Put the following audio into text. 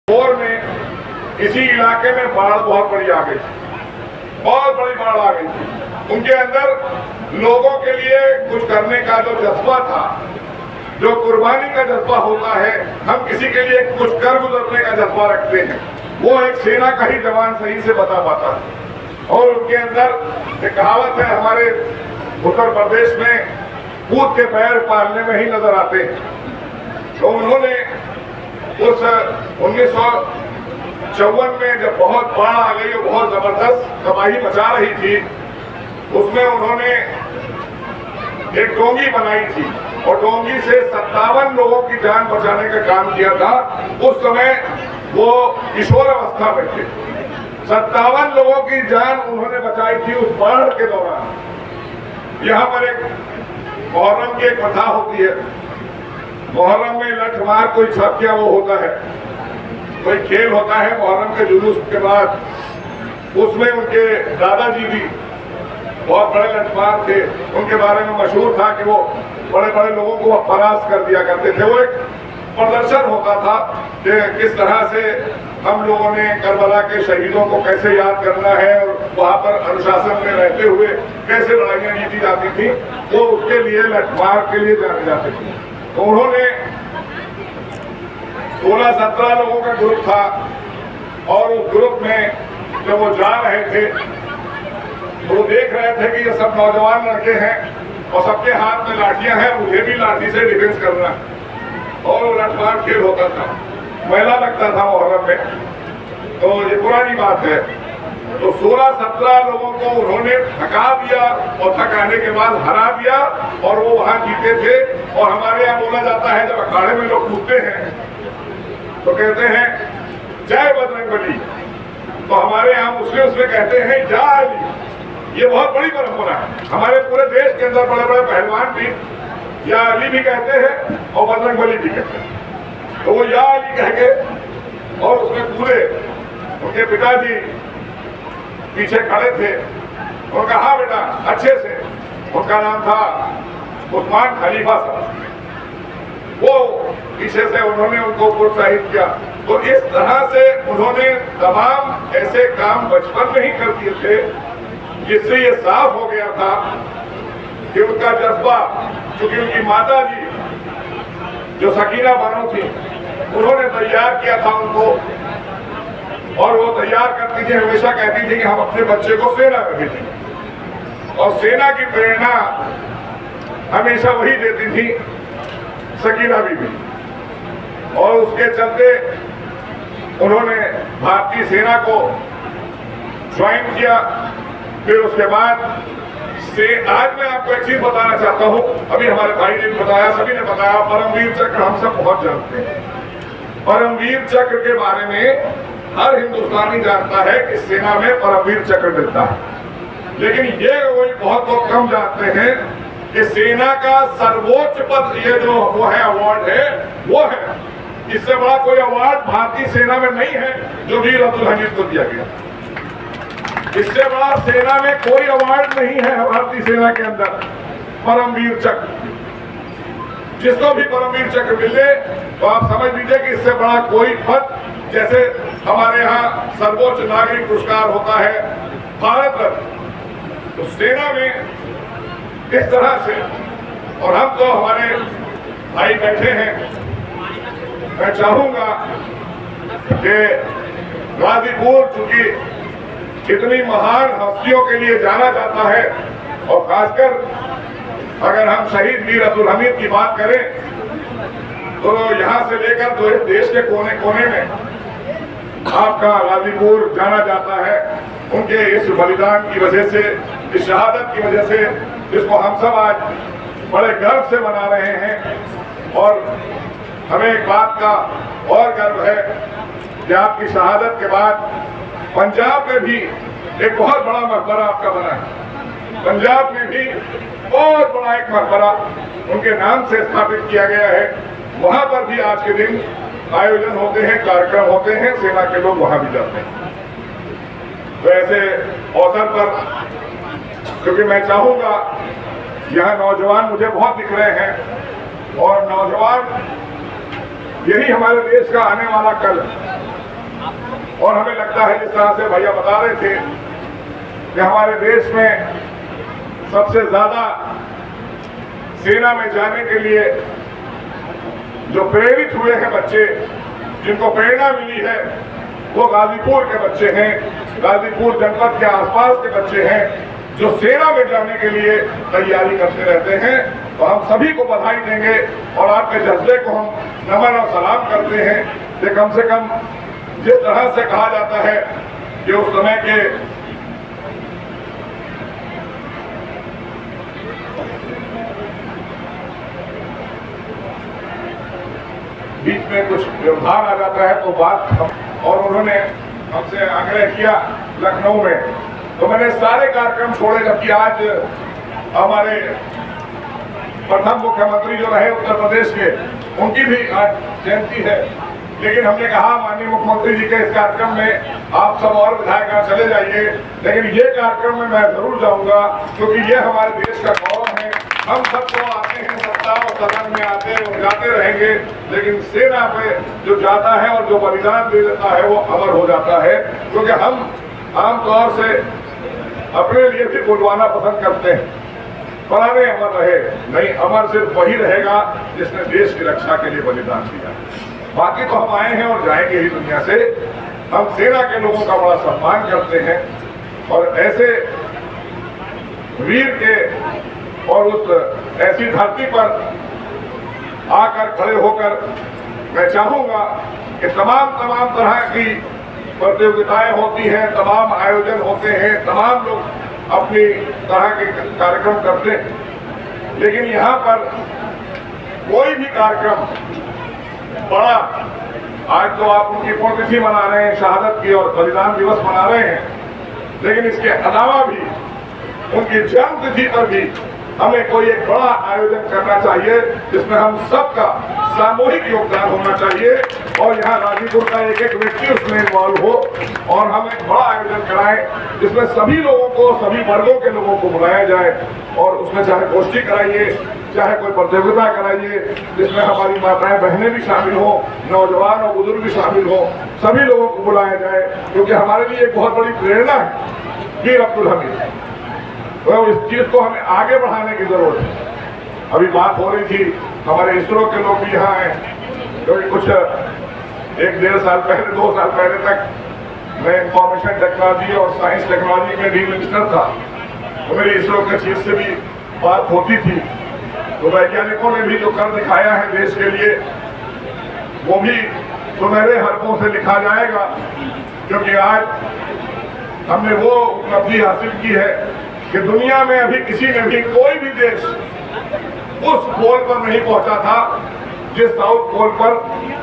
और में इसी इलाके में बाढ़ बहुत बड़ी आ गई, बहुत बड़ी बाढ़ आ गई थी। उनके अंदर लोगों के लिए कुछ करने का जो जज्बा था, जो कुर्बानी का जज्बा होता है, हम किसी के लिए कुछ कर गुजरने का जज्बा रखते हैं, वो एक सेना का ही जवान सही से बता पाता है। और उनके अंदर एक कहावत है, हमारे उत्तर प्रदेश में कूद के पैर पालने में ही नजर आते हैं। तो उन्होंने उस 1954 में जब बहुत बाढ़ आ गई और बहुत जबरदस्त तबाही मचा रही थी, उसमें उन्होंने एक डोंगी बनाई थी और डोंगी से 57 लोगों की जान बचाने का काम किया था। उस समय वो किशोर अवस्था में थे। 57 लोगों की जान उन्होंने बचाई थी उस बाढ़ के दौरान। यहाँ पर एक मुहर्रम की एक कथा होती है। मुहर्रम में लठमार कोई छप क्या वो होता है, कोई खेल होता है मुहर्रम के जुलूस के बाद। उसमें उनके दादाजी भी बहुत बड़े लठमार थे। उनके बारे में मशहूर था कि वो बड़े बड़े लोगों को फराज कर दिया करते थे। वो एक प्रदर्शन होता था कि किस तरह से हम लोगों ने करबला के शहीदों को कैसे याद करना है और वहाँ पर अनुशासन में रहते हुए कैसे लड़ाइयाँ जीती जाती थी। वो उसके लिए लठमार के लिए जाने जाते थे। तो उन्होंने 16-17 लोगों का ग्रुप था और उस ग्रुप में जब वो जा रहे थे तो वो देख रहे थे कि ये सब नौजवान लड़के हैं और सबके हाथ में लाठियां हैं, मुझे भी लाठी से डिफेंस करना है। और वो लठमार खेल होता था, मेला लगता था मुहर्रम में। तो ये पुरानी बात है। तो 16-17 लोगों को उन्होंने थका दिया और थकाने के बाद हरा दिया और वो वहां जीते थे। और हमारे यहाँ बोला जाता है, जब अखाड़े में लोग कूदते हैं तो कहते हैं जय बजरंगबली। तो हमारे यहाँ मुस्लिम उसमें कहते हैं या अली। ये बहुत बड़ी परंपरा है। हमारे पूरे देश के अंदर बड़े बड़े पहलवान भी या अली भी कहते हैं और बजरंगबली भी कहते हैं। तो वो या अली कह के और उसमें पूरे उनके पिताजी पीछे खड़े थे। उनका हाँ बेटा अच्छे से, उनका नाम था उस्मान खलीफा साहब। वो पीछे से उन्होंने उनको प्रोत्साहित किया। तो इस तरह से उन्होंने तमाम ऐसे काम बचपन में ही कर दिए थे, जिससे ये साफ हो गया था कि उनका जज्बा, क्योंकि उनकी माता जी जो सकीना बानो थी, उन्होंने तैयार किया था उनको। और वो तैयार करती थी, हमेशा कहती थी कि हम अपने बच्चे को सेना में भेजेंगे। और सेना की प्रेरणा हमेशा वही देती थी सकीना बीबी। और उसके चलते उन्होंने भारतीय सेना को ज्वाइन किया। फिर उसके बाद से आज मैं आपको एक चीज बताना चाहता हूं। अभी हमारे भाई ने बताया, सभी ने बताया, परमवीर चक्र हम सब बहुत जानते हैं। परमवीर चक्र के बारे में हर हिंदुस्तानी जानता है कि सेना में परमवीर चक्र मिलता है। लेकिन ये वही बहुत लोग कम जानते हैं कि सेना का सर्वोच्च पद, ये जो वो है अवार्ड है, वो है। इससे बड़ा कोई अवार्ड भारतीय सेना में नहीं है जो वीर अब्दुल हमीद को दिया गया। इससे बड़ा सेना में कोई अवार्ड नहीं है भारतीय सेना के अंदर परमवीर चक्र। जिसको भी परमवीर चक्र मिले तो आप समझ लीजिए कि इससे बड़ा कोई पद, जैसे हमारे यहाँ सर्वोच्च नागरिक पुरस्कार होता है भारत रत्न, तो सेना में इस तरह से। और हम तो हमारे भाई बैठे हैं, मैं चाहूंगा कि गाजीपुर चूंकि इतनी महान हस्तियों के लिए जाना जाता है, और खासकर अगर हम शहीद वीर अब्दुल हमीद की बात करें तो यहाँ से लेकर तो देश के कोने कोने में आपका गाजीपुर जाना जाता है। उनके इस बलिदान की वजह से, इस शहादत की वजह से, जिसको हम सब आज बड़े गर्व से मना रहे हैं। और हमें एक बात का और गर्व है कि आपकी शहादत के बाद पंजाब में भी एक बहुत बड़ा मकबरा आपका बना है। पंजाब में भी बहुत बड़ा एक मकबरा उनके नाम से स्थापित किया गया है। वहां पर भी आज के दिन आयोजन होते हैं, कार्यक्रम होते हैं, सेना के लोग वहां भी जाते हैं। तो ऐसे अवसर पर, क्योंकि मैं चाहूंगा, यहाँ नौजवान मुझे बहुत दिख रहे हैं और नौजवान यही हमारे देश का आने वाला कल है। और हमें लगता है, जिस तरह से भैया बता रहे थे, कि हमारे देश में सबसे ज्यादा सेना में जाने के लिए जो प्रेरित हुए हैं बच्चे, जिनको प्रेरणा मिली है, वो गाजीपुर के बच्चे हैं, गाजीपुर जनपद के आसपास के बच्चे हैं, जो सेना में जाने के लिए तैयारी करते रहते हैं। तो हम सभी को बधाई देंगे और आपके जज्बे को हम नमन और सलाम करते हैं कि कम से कम जिस तरह से कहा जाता है कि उस समय के बीच में कुछ व्यवधान आ जाता है तो बात और उन्होंने हमसे आग्रह किया लखनऊ में, तो मैंने सारे कार्यक्रम छोड़े, जबकि आज हमारे प्रथम मुख्यमंत्री जो रहे उत्तर प्रदेश के, उनकी भी आज जयंती है, लेकिन हमने कहा माननीय मुख्यमंत्री जी के इस कार्यक्रम में आप सब और विधायक चले जाइए, लेकिन ये कार्यक्रम में मैं जरूर जाऊंगा, क्योंकि ये हमारे देश का गौरव है। हम सब तो आते हैं सत्ता और सदन में आते और जाते रहेंगे, लेकिन सेना पे जो जाता है और जो बलिदान दे देता है वो अमर हो जाता है। क्योंकि हम आमतौर से अपने लिए भी बुलवाना पसंद करते हैं, पुराने अमर रहे, नहीं, अमर सिर्फ वही रहेगा जिसने देश की रक्षा के लिए बलिदान दिया। बाकी तो हम आए हैं और जाएंगे ही दुनिया से। हम सेना के लोगों का बड़ा सम्मान करते हैं और ऐसे वीर के और उस ऐसी धरती पर आकर खड़े होकर मैं चाहूंगा कि तमाम तरह की प्रतियोगिताएं होती हैं, तमाम आयोजन होते हैं, तमाम लोग अपनी तरह के कार्यक्रम करते हैं, लेकिन यहाँ पर कोई भी कार्यक्रम बड़ा, आज तो आप उनकी पुण्यतिथि मना रहे हैं, शहादत की और बलिदान दिवस मना रहे हैं, लेकिन इसके अलावा भी उनकी जन्म तिथि पर भी हमें कोई एक बड़ा आयोजन करना चाहिए जिसमें हम सबका सामूहिक योगदान होना चाहिए और यहाँ गाजीपुर का एक एक व्यक्ति उसमें इन्वॉल्व हो और हम एक बड़ा आयोजन कराएं जिसमें सभी लोगों को, सभी वर्गों के लोगों को बुलाया जाए और उसमें चाहे गोष्ठी कराइए, चाहे कोई प्रतियोगिता कराइए जिसमें हमारी माताएं बहनें भी शामिल हो, नौजवान और बुजुर्ग भी शामिल हो, सभी लोगों को बुलाया जाए, क्योंकि हमारे लिए एक बहुत बड़ी प्रेरणा है वीर अब्दुल हमीद। तो इस चीज को हमें आगे बढ़ाने की जरूरत है। अभी बात हो रही थी, हमारे इसरो के लोग भी यहाँ हैं, क्योंकि कुछ 1-1.5 साल पहले, 2 साल पहले तक मैं इंफॉर्मेशन टेक्नोलॉजी और साइंस टेक्नोलॉजी में भी मिनिस्टर था, तो मेरी इसरो के चीफ से भी बात होती थी। तो वैज्ञानिकों ने भी जो कर दिखाया है देश के लिए, वो भी सुनहरे हरफों से लिखा जाएगा, क्योंकि आज हमने वो उपलब्धि हासिल की है कि दुनिया में अभी किसी ने भी, कोई भी देश उस पोल पर नहीं पहुंचा था जिस साउथ पोल पर